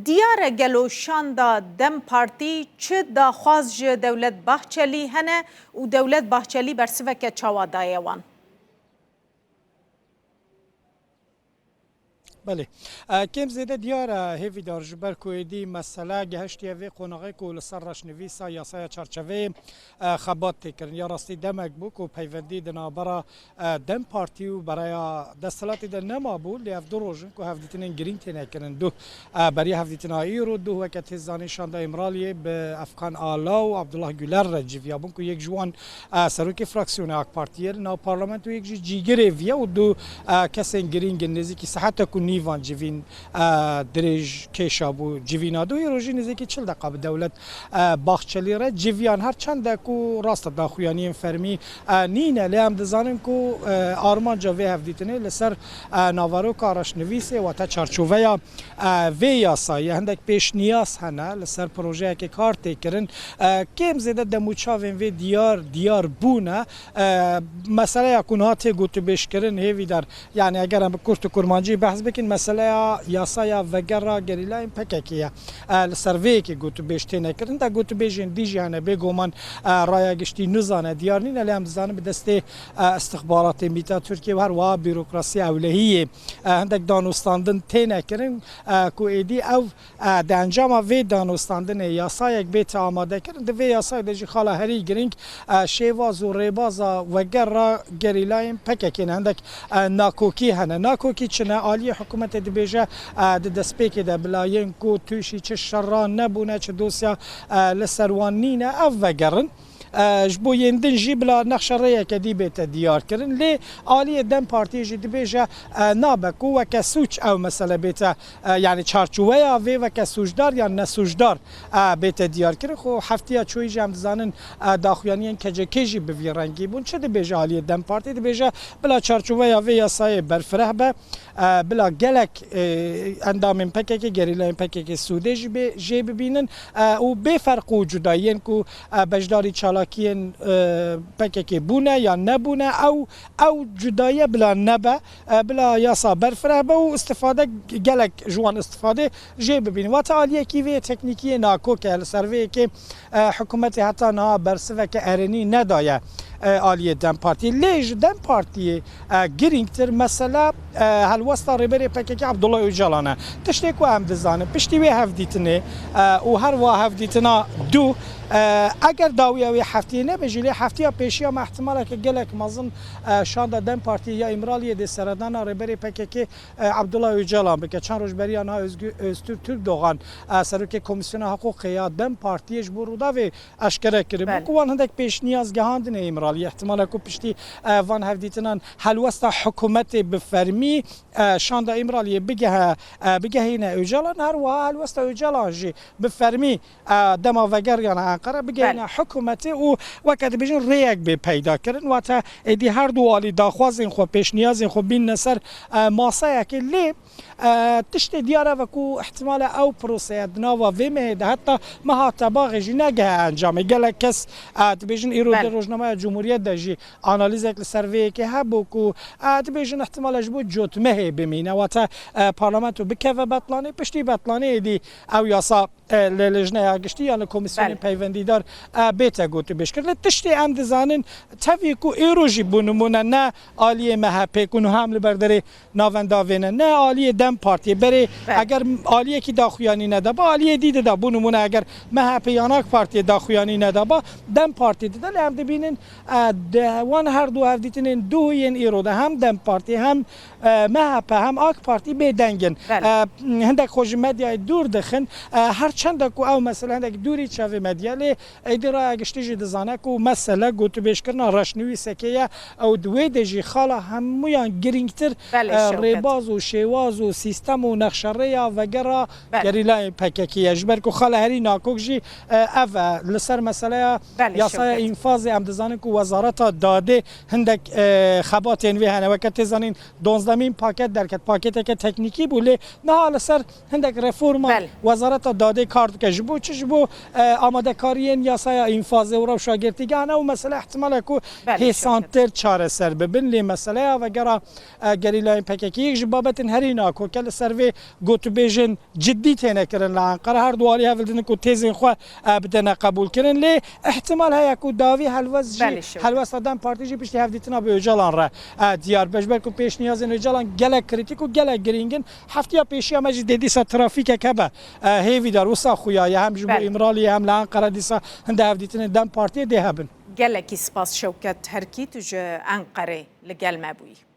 دیاره گلو شاندا دم پارتی چه داخواز جه دولت باحچلی هنه و دولت باحچلی برسوه چاوا دایوان؟ بله کم زیده دیار هیوی دار جبر کویدی مسئله گهشتی وی قوناغی که لسر رشنویسا یاسای چارچوه خبات تکرن یا راستی دمک بوک و پیوندی دنا برا دم پارتی و برای دستلاتی در نما بود لیف دو روژن که هفدیتنین گرین تینه کرن دو برای هفدیتن ایرو دو وقت هزانی شانده امرالی به افغان آلا و عبدالله گولر رجیویا بون که یک جوان سروکی فراکسیون اک پارتیه نا پارلمنت و یک جیگره ویا و دو کسی گرین گنزی که صحت کنی نیوان جوین درج کشابو جوینا دوی روزی نزدیکی 40 دقیقه به دولت باخچلی را جویان هر چند دکو راست داخویانی فرمی نینه لیم دزانم کو آرمان جاوی هفدیتنه لسر ناوارو کارش نویسه و تا چارچوبه یا وی یاسایی هندک پیش نیاز هنه لسر پروژه که کار تکرن کم زیده دموچاوین وی دیار بونه مسئله یکونات گوتو بیش کرن هیوی در یعنی اگر هم کرت کرمانجی بحث بکن مسئله یاسایا وگرا گریلا پککیه سروی که گوتو بیشتر نکردن تا گوتو بیشین دیجانه بگو من رای گشتی نزانه دیار نین علی هم زانه به دست استخبارات میتا ترکیه و هر وا بیروکراسی اولهیه هندک دانستاندن تینه کردن کو ایدی او د انجام وی دانستاندن یاسای یک بیت آماده کردن د وی یاسای د خاله هری گرینگ شیواز و ریبازا وگرا گریلا پککین هندک ناکوکی هنه ناکوکی چنه عالی حکومت دبیجه دسپیک ده بلاین کو توشی چه شران نبونه چه دوسیا لسروانینه او وگرن جبو یندن جی بلا نقش ریا کدی بیت دیار کرن لی عالی دم پارتی جی دبیجه نابکو و کسوچ او مسئله بیت یعنی چارچوبه یا وی و کسوچدار یا نسوچدار بیت دیار کرن خو هفته چوی جام دزانن داخویانیان کجی به رنگی بون چه دبیجه عالی دم پارتی دبیجه بلا چارچوبه یا وی یاسای برفره به بلا گلک اندام پکک گریلا پکک سوده جی ببینن و بفرق و جدایین کو بجداری چالاکین پکک بونه یا نبونه او جدایه بلا نبه بلا یاسا برفره به و استفاده گلک جوان استفاده جی ببینن و تعالیه کی وی تکنیکی ناکو که سروی که حکومت حتی نا برسوه که ارنی ندایه عالیه دم پارتی لیج دم پارتی گرینگتر مثلا هلوستا ریبری پکک عبدالله اوجالانه تشتی کو هم دزانه پشتی وی هفدیتنه و هر وا هفدیتنا دو اگر داویه هفته نبجی لی هفته پیشی هم احتماله که گلک مازن شانده دم پارتی یا امرالی دی سردان ریبری پکک عبدالله اوجالان بکه چند روز بری آنها استور ترک دوغان سروک کمیسیون حقوق یا دم پارتیش برودا و اشکره کرده بکوان هندک پیش نیاز گهاندن امرالی احتماله که پشتی وان هفدیتنان هلوستا حکومت بفرمی شانده امرالی بگه اینه اوجالان هر و هلوستا اوجالان جی بفرمی دما وگر یا قرار بگن حکومت او وقت بیشتر ریاک به پیدا کردن و تا ایدی هر دو عالی داخوازین خو پیش نیازین خو بین نصر ماسه که لی تشت دیاره و کو احتمال او پروسه دنا و ویمه ده حتی مهاتباغ جی نگه انجام گله کس بیشتر ایرو در روزنامه جمهوریت داشی آنالیز اکل سروی که هبو کو بیشتر احتمال جبو جوت مه بمینه و تا پارلمانتو بکه بطلانه پشتی بطلانه ایدی او یاسا لجنه اگشتی یا کمیسیون پیوندی دار بیت گوت بشکل تشتی ام دزانن توی کو ایروجی بونمونه نه عالی مهپه کنو حمل برداره ناونداوینه نه عالی دم پارتی بره اگر عالی کی داخویانی ندابا عالی دیده دا بونمونه اگر مهپه یاناک پارتی داخویانی ندابا دم پارتی ده لام دبینن وان هر دو هفدیتن دو ین ایرو هم دم پارتی هم مهپه هم آک پارتی بدنگن هندک خوش مدیا دور دخن هر چند کو او مثلا هندک دوری چاوی مدیاله ایدرا اگشتی دزانه کو مسئله گوتو بیش کردن رشنوی سکیه او دوی دجی خاله همویان گرینگتر ریباز و شیواز و سیستم و نقشره وگرا گریلا پککی اجبر کو خاله هری ناکوک جی او لسر مسئله یاسای انفاز ام دزانه کو وزارت داده هندک خباتین وی هنه وقت زنین 12مین پاکت درکت پاکت که تکنیکی بوله نه حالا سر هندک رفرما وزارت داده کارت که جبو چه جبو آماده کارین یاسای اینفازه و رو شاگردیگانه و مسئله احتمال کو هیسانتر چاره سر ببین لی مسئله و گرا گریلای پککی یک جبابتن هرینا کو کل سروی گوتو بیژن جدی تنه کرن لانقره هر دواری هفلدن کو تیزین خو بدن قبول کرن لی احتمال هیا کو داوی حلوز حلوز دادن پارتی جی پشتی هفدیتنا به اجالان را دیار بجبر کو پیش نیازن اجالان گله کریتیک و گله گرینگن هفتیا پیشیا مجید دیسا ترافیک که هیوی در وسا خویا هم جبو امرالی هم لانقره دیسا هند هفدیتن دم پارتی ده هبن گلکی سپاس شوکت هرکی تو انقره لگل مبوی